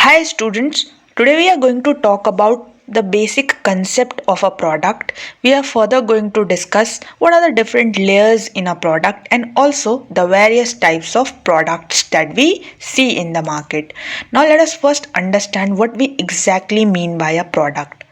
Hi students, today we are going to talk about the basic concept of a product. We are further going to discuss what are the different layers in a product and also the various types of products that we see in the market. Now let us first understand what we exactly mean by a product.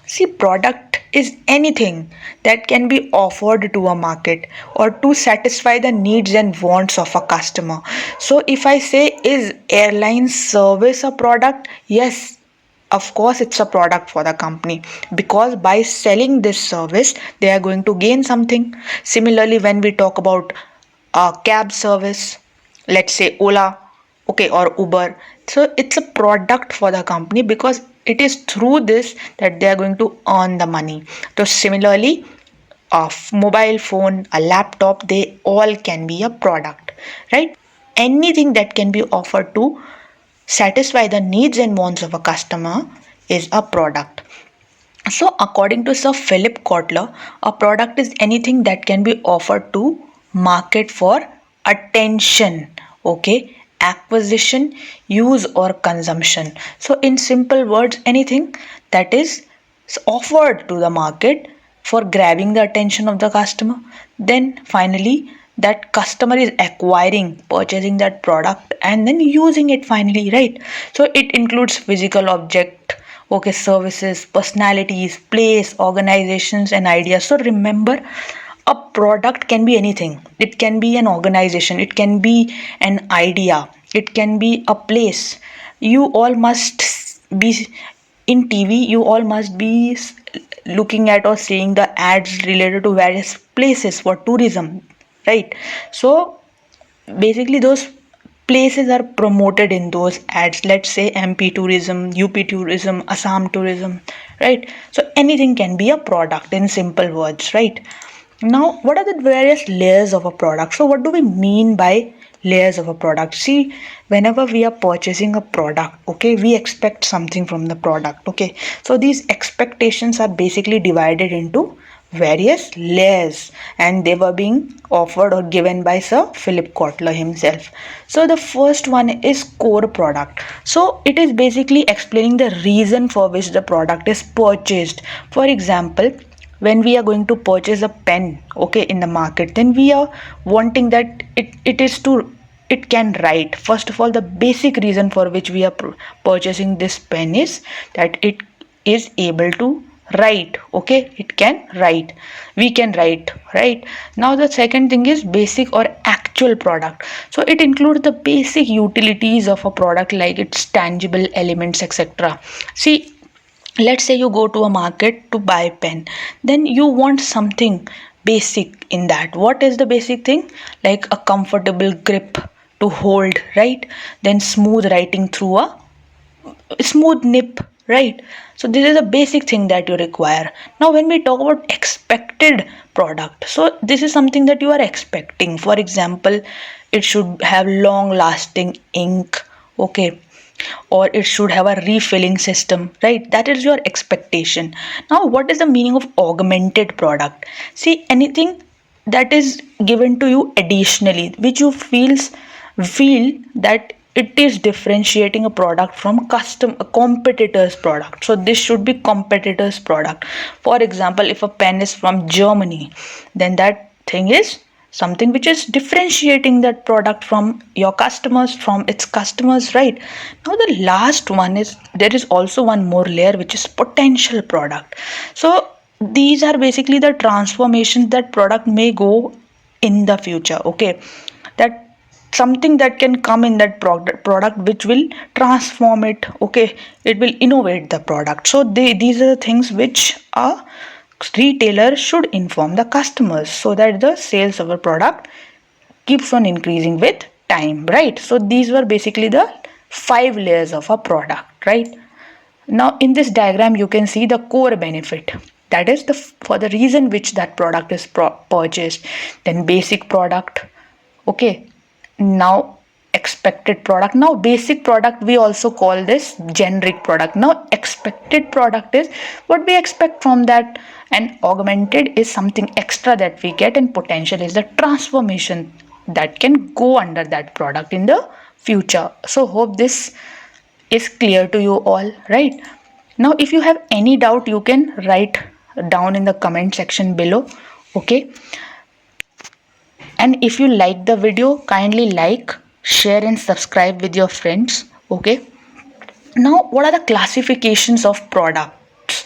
See, product is anything that can be offered to a market or to satisfy the needs and wants of a customer. So, if I say, is airline service a product? Yes, of course, it's a product for the company because by selling this service, they are going to gain something. Similarly, when we talk about a cab service, let's say Ola, okay, or Uber, so it's a product for the company because it is through this that they are going to earn the money. So similarly, a mobile phone, a laptop, they all can be a product, right? Anything that can be offered to satisfy the needs and wants of a customer is a product. So, according to Sir Philip Kotler, a product is anything that can be offered to market for attention, okay, acquisition, use, or consumption. So, in simple words, anything that is offered to the market for grabbing the attention of the customer. Then, finally, that customer is acquiring, purchasing that product, and then using it finally, right? So, it includes physical object, okay, services, personalities, place, organizations, and ideas. So remember, a product can be anything. It can be an organization, it can be an idea, it can be a place. You all must be in TV, you all must be looking at or seeing the ads related to various places for tourism, right? So basically those places are promoted in those ads. Let's say MP tourism, UP tourism, Assam tourism, right? So anything can be a product in simple words, right? Now what are the various layers of a product? So what do we mean by layers of a product? See, whenever we are purchasing a product, okay, we expect something from the product, okay. So these expectations are basically divided into various layers and they were being offered or given by Sir Philip Kotler himself. So the first one is core product. So it is basically explaining the reason for which the product is purchased. For example, when we are going to purchase a pen, okay, in the market, then we are wanting that it is to it can write. First of all, the basic reason for which we are purchasing this pen is that it is able to write, okay, it can write, we can write, right? Now the second thing is basic or actual product. So it includes the basic utilities of a product like its tangible elements, etc. See, let's say you go to a market to buy pen, then you want something basic in that. What is the basic thing? Like a comfortable grip to hold, right? Then smooth writing through a smooth nip, right? So this is a basic thing that you require. Now when we talk about expected product, so this is something that you are expecting. For example, it should have long lasting ink, okay, or it should have a refilling system, right? That is your expectation. Now what is the meaning of augmented product? See, anything that is given to you additionally which you feel that it is differentiating a product from a competitor's product. So this should be competitor's product. For example, if a pen is from Germany, then that thing is something which is differentiating that product from your customers, from its customers, right? Now the last one is, there is also one more layer which is potential product. So these are basically the transformations that product may go in the future, okay, that something that can come in that product which will transform it, okay, it will innovate the product. So these are the things which a retailer should inform the customers so that the sales of a product keeps on increasing with time, right? So these were basically the 5 layers of a product, right? Now in this diagram you can see the core benefit, that is the for the reason which that product is purchased. Then basic product, okay, now expected product. Now basic product we also call this generic product. Now expected product is what we expect from that, and augmented is something extra that we get, and potential is the transformation that can go under that product in the future. So hope this is clear to you all, right? Now, if you have any doubt, you can write down in the comment section below. Okay, and if you like the video, kindly like, share, and subscribe with your friends. Okay, now what are the classifications of products?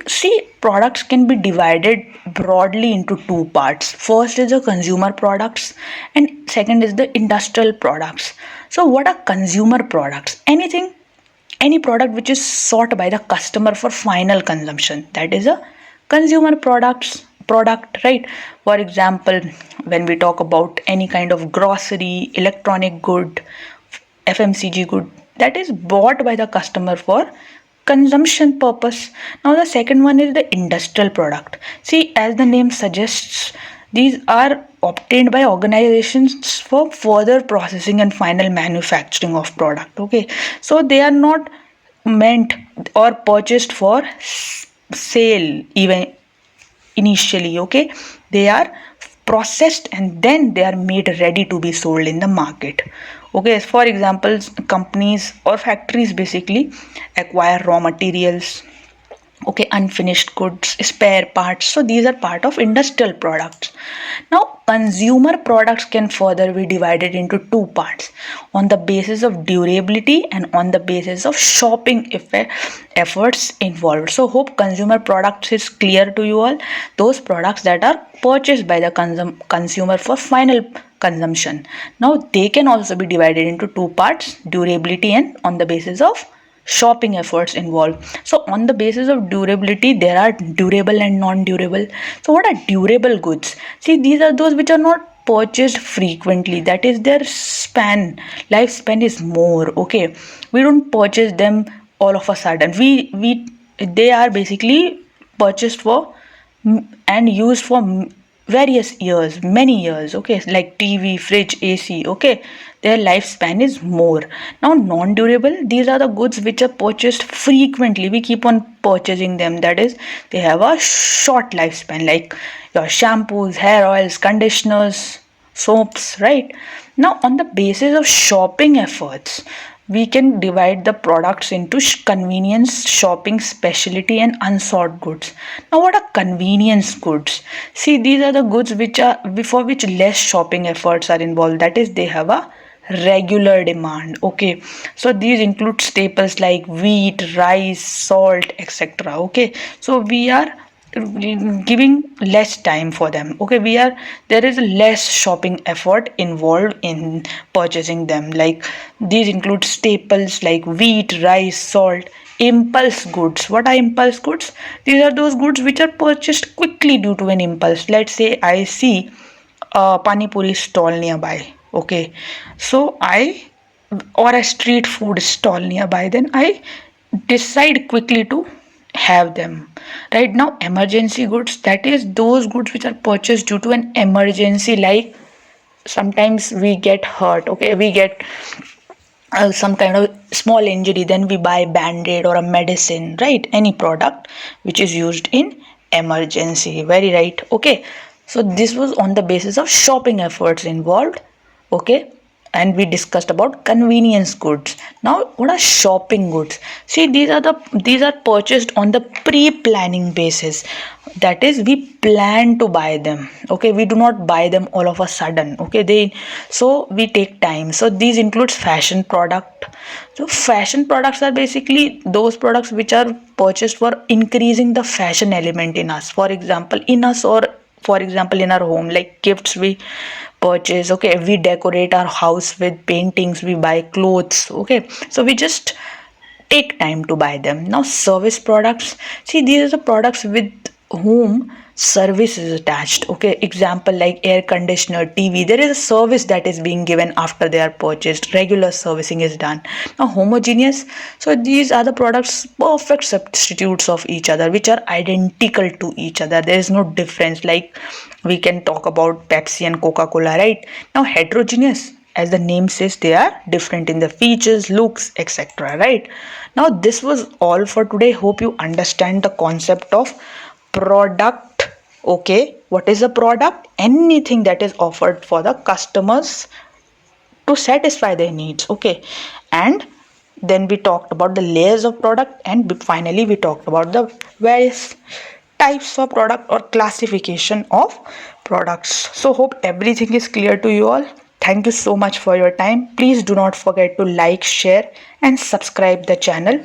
See, products can be divided broadly into two parts. First is the consumer products, and second is the industrial products. So what are consumer products? Any product which is sought by the customer for final consumption, that is a consumer product, right? For example, when we talk about any kind of grocery, electronic good, FMCG good, that is bought by the customer for consumption purpose. Now the second one is the industrial product. See, as the name suggests, these are obtained by organizations for further processing and final manufacturing of product. Okay, so they are not meant or purchased for sale even initially. Okay, they are processed and then they are made ready to be sold in the market. Okay, for example, companies or factories basically acquire raw materials, okay, unfinished goods, spare parts. So these are part of industrial products. Now consumer products can further be divided into two parts, on the basis of durability and on the basis of shopping efforts involved. So hope consumer products is clear to you all. Those products that are purchased by the consumer for final consumption. Now they can also be divided into two parts, durability and on the basis of shopping efforts involved. So on the basis of durability, there are durable and non-durable. So what are durable goods? See, these are those which are not purchased frequently, that is their lifespan is more. Okay, we don't purchase them all of a sudden. We They are basically purchased for and used for various years, many years. Okay, like TV, fridge, AC. Okay, their lifespan is more. Now non-durable, these are the goods which are purchased frequently, we keep on purchasing them, that is they have a short lifespan, like your shampoos, hair oils, conditioners, soaps, right? Now on the basis of shopping efforts, we can divide the products into convenience, shopping, specialty, and unsought goods. Now, what are convenience goods? See, these are the goods which are for which less shopping efforts are involved. That is, they have a regular demand. Okay, so these include staples like wheat, rice, salt, etc. Okay, so we are giving less time for them. Okay, there is less shopping effort involved in purchasing them. Like these include staples like wheat, rice, salt. Impulse goods, what are impulse goods? These are those goods which are purchased quickly due to an impulse. Let's say I see a pani puri stall nearby. Okay, so I or a street food stall nearby, then I decide quickly to have them. Right now, emergency goods, that is those goods which are purchased due to an emergency, like sometimes we get hurt. Okay, we get some kind of small injury, then we buy band-aid or a medicine, right? Any product which is used in emergency. Very right. Okay, so this was on the basis of shopping efforts involved. Okay, and we discussed about convenience goods. Now what are shopping goods? See, these are purchased on the pre-planning basis, that is we plan to buy them. Okay, we do not buy them all of a sudden. Okay, so we take time. So these includes fashion product. So fashion products are basically those products which are purchased for increasing the fashion element in us, for example in us, or for example in our home, like gifts we purchase. Okay, we decorate our house with paintings, we buy clothes. Okay, so we just take time to buy them. Now service products, see, these are the products with whom service is attached. Okay, example like air conditioner, TV, there is a service that is being given after they are purchased, regular servicing is done. Now homogeneous, so these are the products perfect substitutes of each other, which are identical to each other, there is no difference. Like we can talk about Pepsi and Coca-Cola, right? Now heterogeneous, as the name says, they are different in the features, looks, etc. Right? Now this was all for today. Hope you understand the concept of product. Okay, what is a product? Anything that is offered for the customers to satisfy their needs. Okay, and then we talked about the layers of product, and finally we talked about the various types of product or classification of products. So hope everything is clear to you all. Thank you so much for your time. Please do not forget to like, share and subscribe the channel.